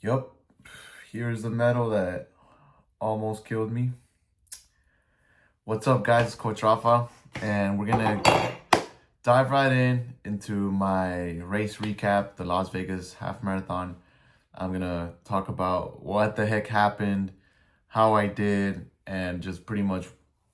Yup, here's the medal that almost killed me. What's up, guys? It's Coach Rafa, and we're gonna dive right into my race recap, the Las Vegas Half Marathon. I'm gonna talk about what the heck happened, how I did, and just pretty much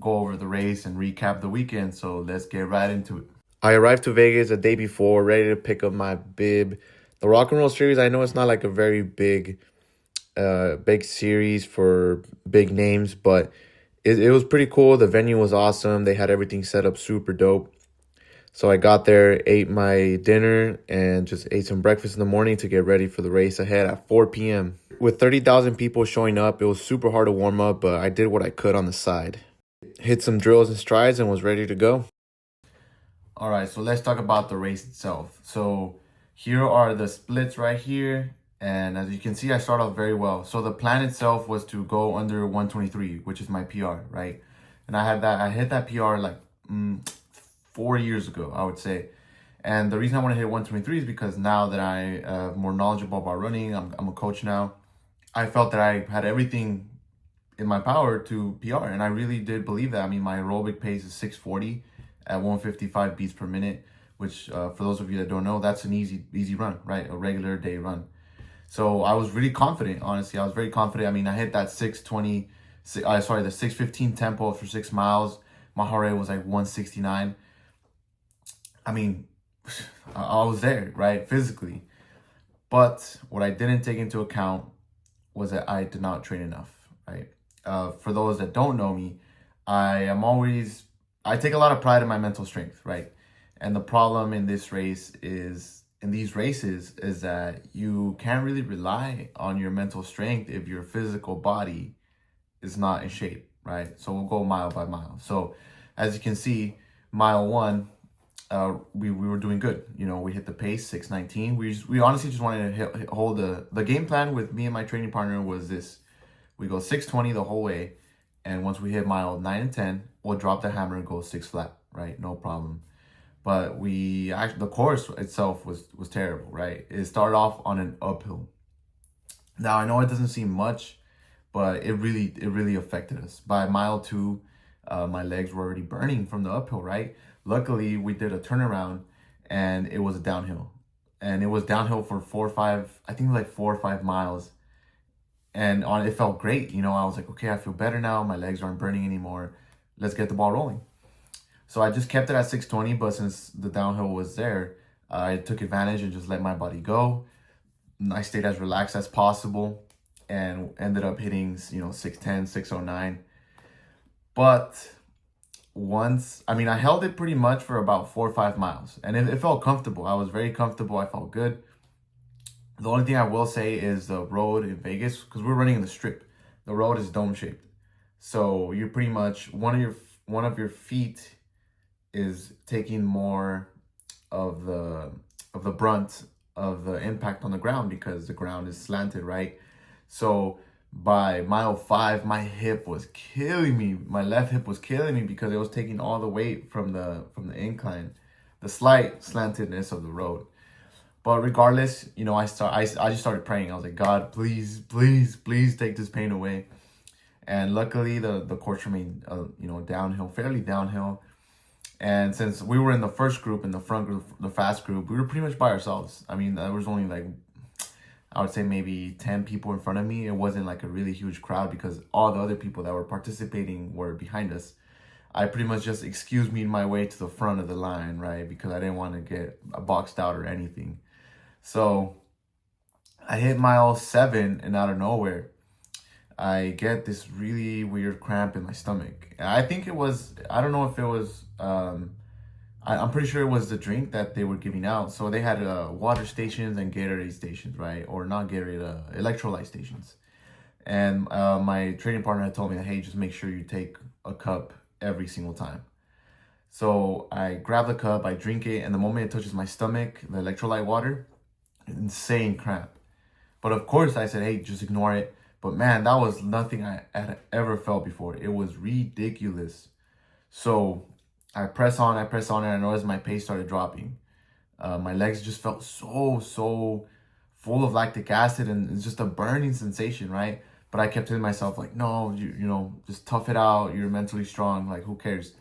go over the race and recap the weekend. So let's get right into it. I arrived to Vegas the day before, ready to pick up my bib. The Rock and Roll Series, I know it's not like a very big series for big names, but it was pretty cool. The venue was awesome. They had everything set up super dope. So I got there, ate my dinner, and just ate some breakfast in the morning to get ready for the race ahead at 4 p.m. With 30,000 people showing up, it was super hard to warm up, but I did what I could on the side. Hit some drills and strides and was ready to go. All right, so let's talk about the race itself. So here are the splits right here. And as you can see, I start off very well. So the plan itself was to go under 123, which is my PR, right? And I hit that PR like 4 years ago, I would say. And the reason I want to hit 123 is because now that I am more knowledgeable about running, I'm a coach now. I felt that I had everything in my power to PR, and I really did believe that. I mean, my aerobic pace is 640 at 155 beats per minute, which for those of you that don't know, that's an easy run, right? A regular day run. So I was really confident, honestly. I was very confident. I mean, I hit that 620, the 615 tempo for 6 miles. My heart rate was like 169. I mean, I was there, right? Physically. But what I didn't take into account was that I did not train enough, right? For those that don't know me, I take a lot of pride in my mental strength, right? And the problem in these races is that you can't really rely on your mental strength if your physical body is not in shape, right? So we'll go mile by mile. So as you can see, mile one, we were doing good. You know, we hit the pace 619. We honestly just wanted to hold the game plan with me and my training partner was this: we go 620 the whole way, and once we hit mile 9 and 10, we'll drop the hammer and go 6 flat, right? No problem. But the course itself was terrible, right? It started off on an uphill. Now I know it doesn't seem much, but it really affected us. By mile two, my legs were already burning from the uphill, right? Luckily, we did a turnaround, and it was a downhill, and it was downhill for 4 or 5, I think like 4 or 5 miles, and it felt great. You know, I was like, okay, I feel better now. My legs aren't burning anymore. Let's get the ball rolling. So I just kept it at 620, but since the downhill was there, I took advantage and just let my body go. I stayed as relaxed as possible and ended up hitting, 610, 609. But I held it pretty much for about 4 or 5 miles, and it felt comfortable. I was very comfortable. I felt good. The only thing I will say is the road in Vegas, because we're running in the strip, the road is dome shaped. So you're pretty much one of your feet is taking more of the brunt of the impact on the ground because the ground is slanted, right? So by mile 5, my hip was killing me. My left hip was killing me because it was taking all the weight from the incline, the slight slantedness of the road. But regardless, I just started praying. I was like, God, please, please, please take this pain away. And luckily, the course remained, downhill, fairly downhill. And since we were in the first group, in the front group, the fast group, we were pretty much by ourselves. I mean, there was only like, I would say maybe 10 people in front of me. It wasn't like a really huge crowd because all the other people that were participating were behind us. I pretty much just excused me my way to the front of the line, right? Because I didn't want to get boxed out or anything. So I hit mile 7, and out of nowhere, I get this really weird cramp in my stomach. I think I don't know if it was, I'm pretty sure it was the drink that they were giving out. So they had water stations and Gatorade stations, right? Or not Gatorade, electrolyte stations. And my training partner had told me that, hey, just make sure you take a cup every single time. So I grab the cup, I drink it, and the moment it touches my stomach, the electrolyte water, insane cramp. But of course, I said, hey, just ignore it. But man, that was nothing I had ever felt before. It was ridiculous. So I press on, and I noticed my pace started dropping. My legs just felt so full of lactic acid, and it's just a burning sensation, right? But I kept telling myself, like, no, you know, just tough it out. You're mentally strong. Like, who cares?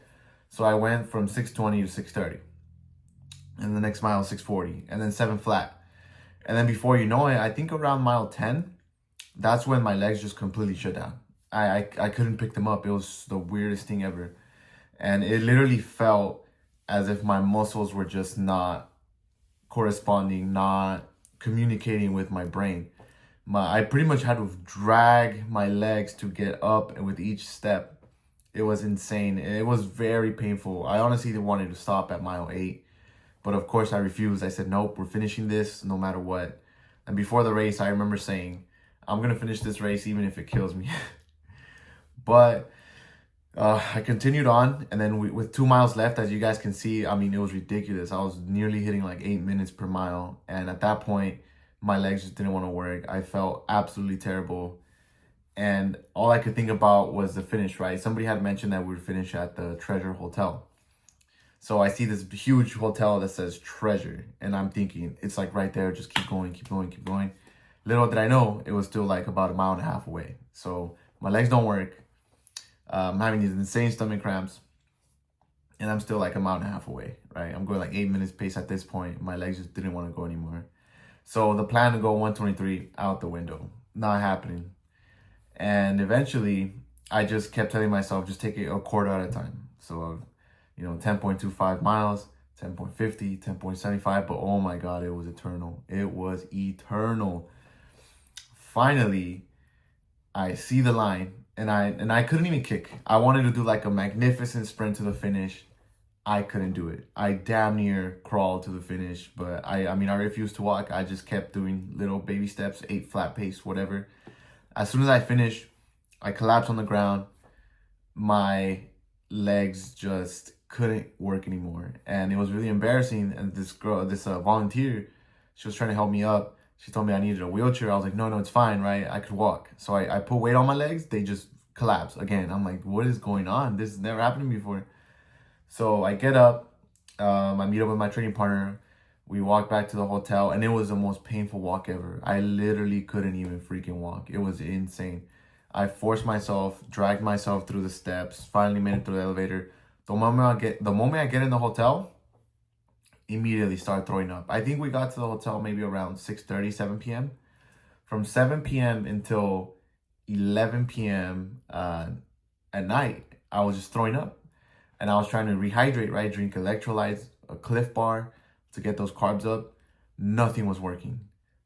So I went from 6:20 to 6:30. And the next mile, 6:40. And then 7 flat. And then before you know it, I think around mile 10, that's when my legs just completely shut down. I couldn't pick them up. It was the weirdest thing ever. And it literally felt as if my muscles were just not corresponding, not communicating with my brain. I pretty much had to drag my legs to get up, and with each step, it was insane. It was very painful. I honestly wanted to stop at mile 8, but of course I refused. I said, nope, we're finishing this no matter what. And before the race, I remember saying, I'm gonna finish this race even if it kills me. But I continued on, and then with 2 miles left, as you guys can see, I mean, it was ridiculous. I was nearly hitting like 8 minutes per mile, and at that point, my legs just didn't want to work. I felt absolutely terrible, and all I could think about was the finish, right? Somebody had mentioned that we would finish at the Treasure Hotel. So I see this huge hotel that says Treasure, and I'm thinking, it's like right there, just keep going, keep going, keep going. Little did I know, it was still like about 1.5 miles away. So my legs don't work. I'm having these insane stomach cramps, and I'm still like 1.5 miles away, right? I'm going like 8 minutes pace at this point. My legs just didn't want to go anymore. So the plan to go 123 out the window, not happening. And eventually, I just kept telling myself, just take it a quarter at a time. So, 10.25 miles, 10.50, 10.75, but oh my God, it was eternal. It was eternal. Finally, I see the line, and I couldn't even kick. I wanted to do like a magnificent sprint to the finish. I couldn't do it. I damn near crawled to the finish, but I refused to walk. I just kept doing little baby steps, 8 flat pace, whatever. As soon as I finished, I collapsed on the ground. My legs just couldn't work anymore, and it was really embarrassing. And this girl, this volunteer, she was trying to help me up. She told me I needed a wheelchair. I was like, no, it's fine, right? I could walk. So I put weight on my legs. They just collapsed again. I'm like, what is going on? This has never happened to me before. So I get up. I meet up with my training partner. We walk back to the hotel, and it was the most painful walk ever. I literally couldn't even freaking walk. It was insane. I forced myself, dragged myself through the steps, finally made it through the elevator. The moment I get in the hotel, immediately start throwing up. I think we got to the hotel maybe around 6:30, 7 p.m. From 7 p.m. until 11 p.m. At night, I was just throwing up. And I was trying to rehydrate, right? Drink electrolytes, a Cliff Bar to get those carbs up. Nothing was working.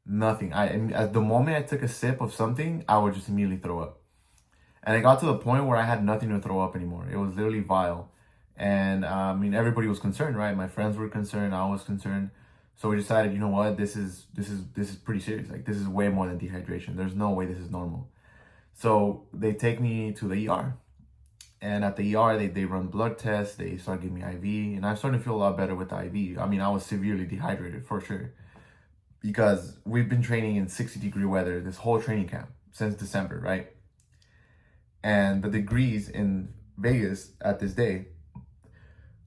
Nothing. At the moment I took a sip of something, I would just immediately throw up. And it got to the point where I had nothing to throw up anymore. It was literally vile. And everybody was concerned, right? My friends were concerned. I was concerned. So we decided, you know what? This is pretty serious. Like, this is way more than dehydration. There's no way this is normal. So they take me to the ER. And at the ER, they run blood tests. They start giving me IV. And I'm starting to feel a lot better with the IV. I was severely dehydrated for sure. Because we've been training in 60-degree weather this whole training camp since December, right? And the degrees in Vegas at this day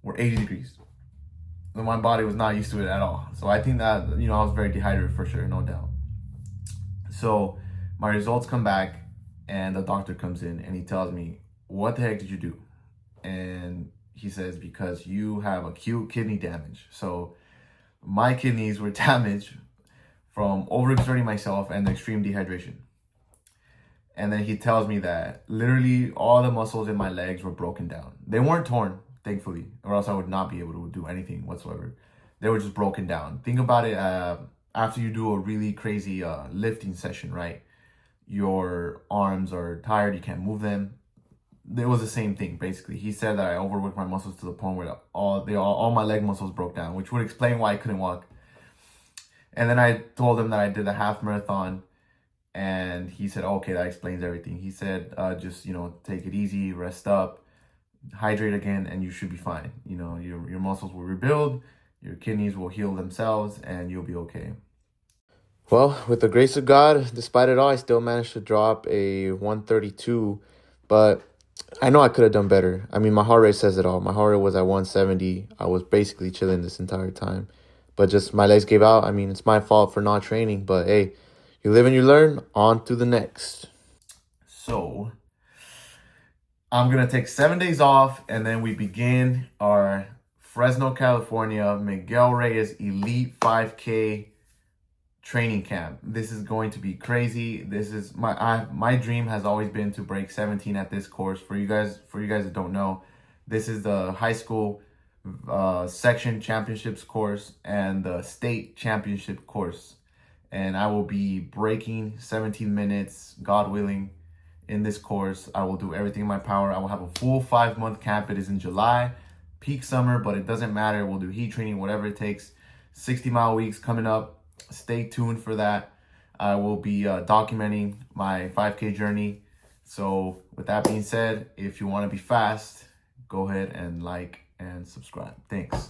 were 80 degrees. And my body was not used to it at all. So I think that, I was very dehydrated for sure, no doubt. So my results come back, and the doctor comes in, and he tells me, what the heck did you do? And he says, because you have acute kidney damage. So my kidneys were damaged from overexerting myself and extreme dehydration. And then he tells me that literally all the muscles in my legs were broken down. They weren't torn, thankfully, or else I would not be able to do anything whatsoever. They were just broken down. Think about it, after you do a really crazy lifting session, right? Your arms are tired, you can't move them. It was the same thing, basically. He said that I overworked my muscles to the point where all my leg muscles broke down, which would explain why I couldn't walk. And then I told him that I did a half marathon, and he said, okay, that explains everything. He said, just, take it easy, rest up, hydrate again, and you should be fine. Your muscles will rebuild, your kidneys will heal themselves, and you'll be okay. Well, with the grace of God, despite it all, I still managed to drop a 132, but I know I could have done better. My heart rate says it all. My heart rate was at 170. I was basically chilling this entire time. but just my legs gave out. I mean, it's my fault for not training, but hey, you live and you learn. On to the next. So I'm going to take 7 days off, and then we begin our Fresno, California, Miguel Reyes Elite 5K training camp. This is going to be crazy. This is my dream has always been to break 17 at this course. For you guys that don't know, this is the high school section championships course and the state championship course. And I will be breaking 17 minutes, God willing, in this course. I will do everything in my power. I will have a full 5-month camp. It is in July, peak summer, but it doesn't matter. We'll do heat training, whatever it takes. 60-mile weeks coming up. Stay tuned for that. I will be documenting my 5K journey. So with that being said, if you want to be fast, go ahead and like and subscribe. Thanks.